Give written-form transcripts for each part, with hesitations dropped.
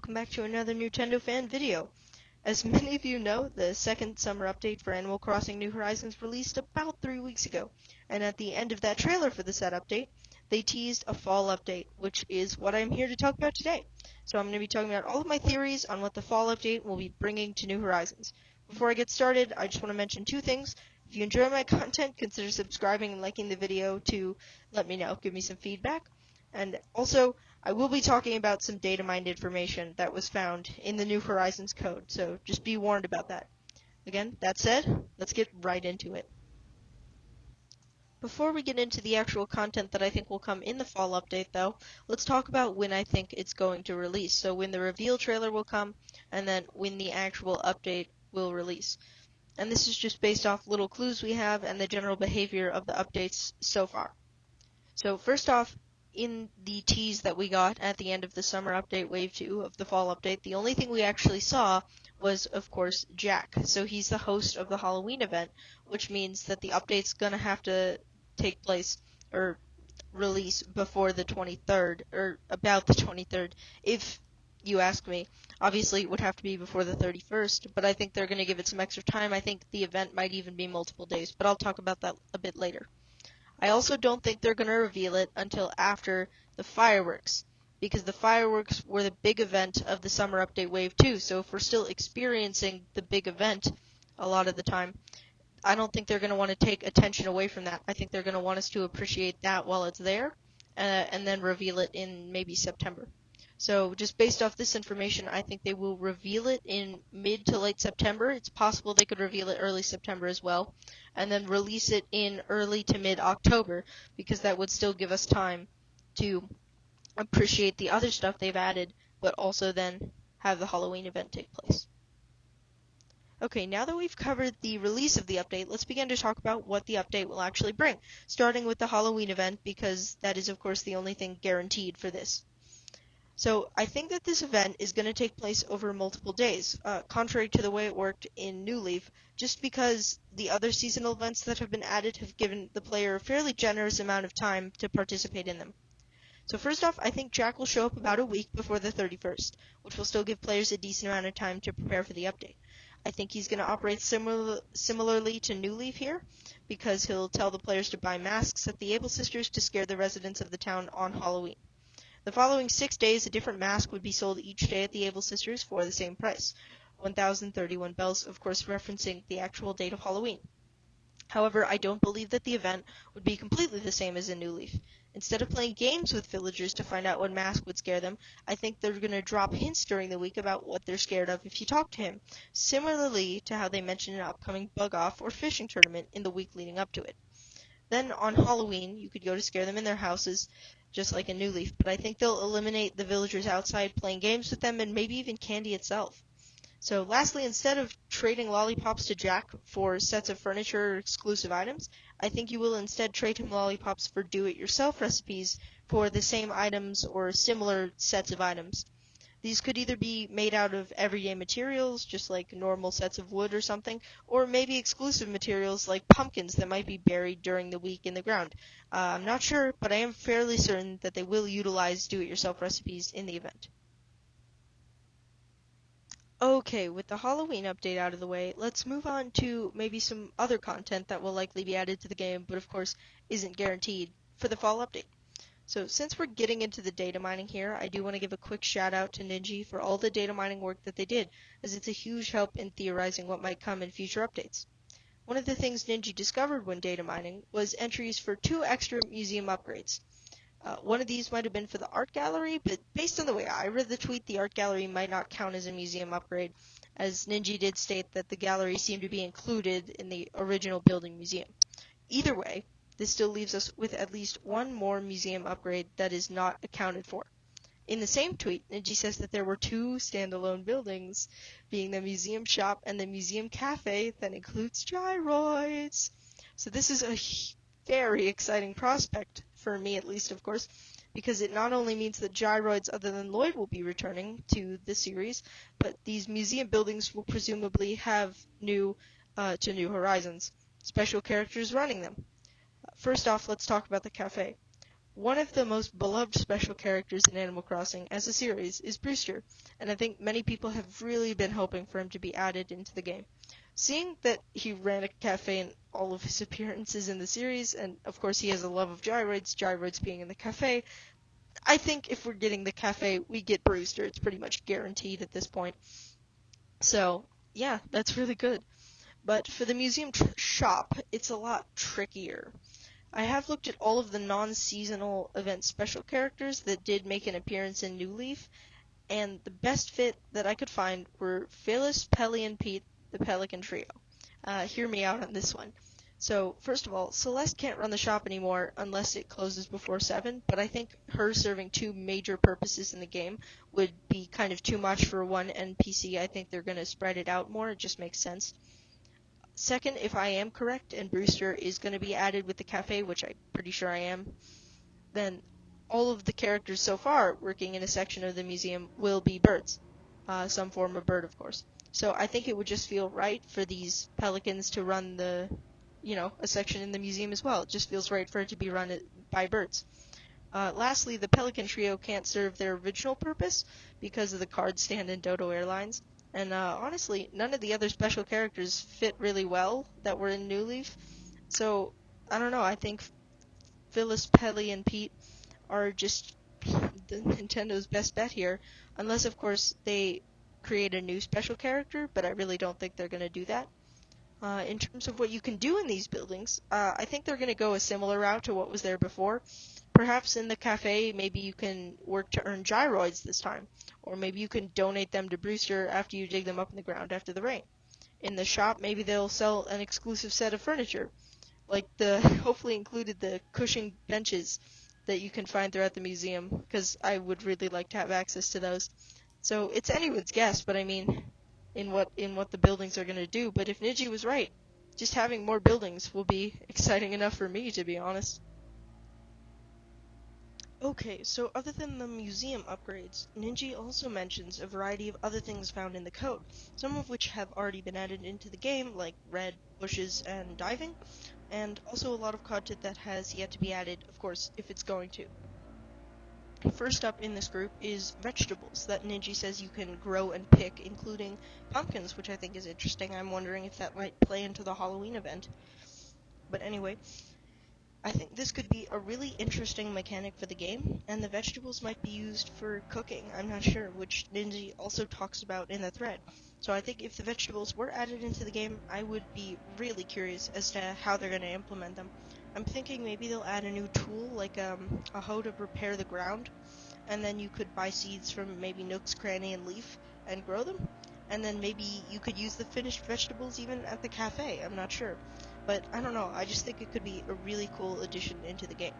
welcome back to another Nintendo fan video. As many of you know, the second summer update for Animal Crossing New Horizons released about 3 weeks ago, and at the end of that trailer for the set update, they teased a fall update, which is what I'm here to talk about today. So I'm going to be talking about all of my theories on what the fall update will be bringing to New Horizons. Before I get started, I just want to mention two things. If you enjoy my content, consider subscribing and liking the video to let me know, give me some feedback. And also, I will be talking about some data mined information that was found in the New Horizons code, so just be warned about that. Again, that said, let's get right into it. Before we get into the actual content that I think will come in the fall update, though, let's talk about when I think it's going to release. So when the reveal trailer will come, and then when the actual update will release. And this is just based off little clues we have and the general behavior of the updates so far. So first off, in the tease that we got at the end of the summer update wave 2 of the fall update, the only thing we actually saw was, of course, Jack. So he's the host of the Halloween event, which means that the update's gonna have to take place, or release before the 23rd, or about the 23rd, if you ask me. Obviously, it would have to be before the 31st, but I think they're gonna give it some extra time. I think the event might even be multiple days, but I'll talk about that a bit later. I also don't think they're going to reveal it until after the fireworks, because the fireworks were the big event of the summer update wave 2, so if we're still experiencing the big event a lot of the time, I don't think they're going to want to take attention away from that. I think they're going to want us to appreciate that while it's there, and then reveal it in maybe September. So just based off this information, I think they will reveal it in mid to late September. It's possible they could reveal it early September as well, and then release it in early to mid-October, because that would still give us time to appreciate the other stuff they've added, but also then have the Halloween event take place. Okay, now that we've covered the release of the update, let's begin to talk about what the update will actually bring, starting with the Halloween event, because that is of course the only thing guaranteed for this. So I think that this event is going to take place over multiple days, contrary to the way it worked in New Leaf, just because the other seasonal events that have been added have given the player a fairly generous amount of time to participate in them. So first off, I think Jack will show up about a week before the 31st, which will still give players a decent amount of time to prepare for the update. I think he's going to operate similarly to New Leaf here, because he'll tell the players to buy masks at the Able Sisters to scare the residents of the town on Halloween. The following 6 days, a different mask would be sold each day at the Able Sisters for the same price, 1,031 bells, of course referencing the actual date of Halloween. However, I don't believe that the event would be completely the same as in New Leaf. Instead of playing games with villagers to find out what mask would scare them, I think they're going to drop hints during the week about what they're scared of if you talk to him, similarly to how they mentioned an upcoming bug-off or fishing tournament in the week leading up to it. Then on Halloween, you could go to scare them in their houses, just like in New Leaf, but I think they'll eliminate the villagers outside playing games with them and maybe even candy itself. So lastly, instead of trading lollipops to Jack for sets of furniture or exclusive items, I think you will instead trade him lollipops for do-it-yourself recipes for the same items or similar sets of items. These could either be made out of everyday materials, just like normal sets of wood or something, or maybe exclusive materials like pumpkins that might be buried during the week in the ground. I'm not sure, but I am fairly certain that they will utilize do-it-yourself recipes in the event. Okay, with the Halloween update out of the way, let's move on to maybe some other content that will likely be added to the game, but of course isn't guaranteed for the fall update. So since we're getting into the data mining here, I do want to give a quick shout out to Ninja for all the data mining work that they did, as it's a huge help in theorizing what might come in future updates. One of the things Ninja discovered when data mining was entries for 2 extra museum upgrades. One of these might have been for the art gallery, but based on the way I read the tweet, the art gallery might not count as a museum upgrade, as Ninja did state that the gallery seemed to be included in the original building museum. Either way, this still leaves us with at least one more museum upgrade that is not accounted for. In the same tweet, Ninja says that there were 2 standalone buildings, being the museum shop and the museum cafe that includes gyroids. So this is a very exciting prospect, for me at least, of course, because it not only means that gyroids other than Lloyd will be returning to the series, but these museum buildings will presumably have New Horizons, special characters running them. First off, let's talk about the cafe. One of the most beloved special characters in Animal Crossing as a series is Brewster, and I think many people have really been hoping for him to be added into the game. Seeing that he ran a cafe in all of his appearances in the series, and of course he has a love of gyroids being in the cafe, I think if we're getting the cafe, we get Brewster. It's pretty much guaranteed at this point. So, yeah, that's really good. But for the museum shop, it's a lot trickier. I have looked at all of the non-seasonal event special characters that did make an appearance in New Leaf, and the best fit that I could find were Phyllis, Pelly, and Pete, the Pelican Trio. Hear me out on this one. So, first of all, Celeste can't run the shop anymore unless it closes before 7, but I think her serving two major purposes in the game would be kind of too much for one NPC. I think they're going to spread it out more. It just makes sense. Second, if I am correct and Brewster is going to be added with the cafe, which I'm pretty sure I am, then all of the characters so far working in a section of the museum will be birds. Some form of bird, of course. So I think it would just feel right for these pelicans to run a section in the museum as well. It just feels right for it to be run by birds. Lastly, the Pelican Trio can't serve their original purpose because of the card stand in Dodo Airlines. And honestly, none of the other special characters fit really well that were in New Leaf. So, I don't know, I think Phyllis, Pelly, and Pete are just the Nintendo's best bet here. Unless, of course, they create a new special character, but I really don't think they're going to do that. In terms of what you can do in these buildings, I think they're going to go a similar route to what was there before. Perhaps in the cafe, maybe you can work to earn gyroids this time, or maybe you can donate them to Brewster after you dig them up in the ground after the rain. In the shop, maybe they'll sell an exclusive set of furniture, like the hopefully included the cushioned benches that you can find throughout the museum, because I would really like to have access to those. So it's anyone's guess, but I mean, in what the buildings are going to do. But if Niji was right, just having more buildings will be exciting enough for me, to be honest. Okay, so other than the museum upgrades, Ninja also mentions a variety of other things found in the code, some of which have already been added into the game, like red bushes and diving, and also a lot of content that has yet to be added, of course, if it's going to. First up in this group is vegetables that Ninja says you can grow and pick, including pumpkins, which I think is interesting. I'm wondering if that might play into the Halloween event. But anyway, I think this could be a really interesting mechanic for the game, and the vegetables might be used for cooking, I'm not sure, which Ninja also talks about in the thread. So I think if the vegetables were added into the game, I would be really curious as to how they're going to implement them. I'm thinking maybe they'll add a new tool, like a hoe to prepare the ground, and then you could buy seeds from maybe Nook's Cranny and Leaf and grow them. And then maybe you could use the finished vegetables even at the cafe, I'm not sure. But I don't know, I just think it could be a really cool addition into the game.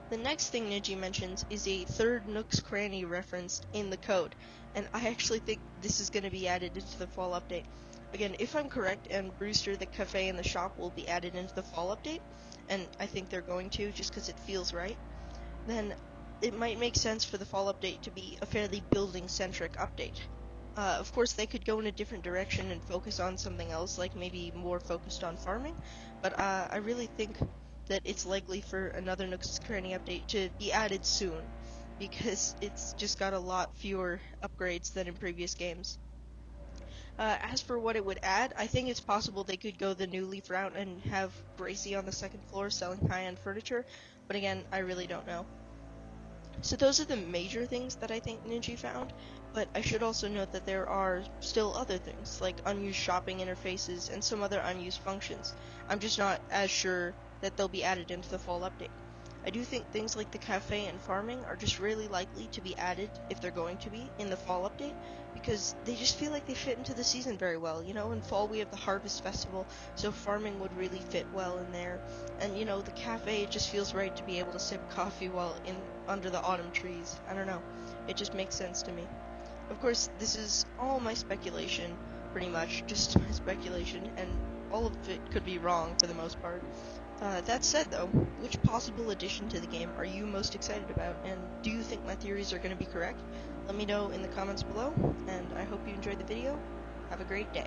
The next thing Niji mentions is a third Nook's Cranny referenced in the code, and I actually think this is going to be added into the fall update. Again, if I'm correct, and Brewster, the cafe, and the shop will be added into the fall update, and I think they're going to just because it feels right, then it might make sense for the fall update to be a fairly building-centric update. Of course, they could go in a different direction and focus on something else, like maybe more focused on farming, but I really think that it's likely for another Nook's Cranny update to be added soon, because it's just got a lot fewer upgrades than in previous games. As for what it would add, I think it's possible they could go the New Leaf route and have Gracie on the second floor selling high-end furniture, but again, I really don't know. So those are the major things that I think Ninja found, but I should also note that there are still other things, like unused shopping interfaces and some other unused functions. I'm just not as sure that they'll be added into the fall update. I do think things like the cafe and farming are just really likely to be added, if they're going to be, in the fall update, because they just feel like they fit into the season very well. In fall we have the Harvest Festival, so farming would really fit well in there. And the cafe, it just feels right to be able to sip coffee while under the autumn trees. I don't know. It just makes sense to me. Of course, this is all my speculation, pretty much, just my speculation, and all of it could be wrong for the most part. That said, though, which possible addition to the game are you most excited about, and do you think my theories are going to be correct? Let me know in the comments below, and I hope you enjoyed the video. Have a great day.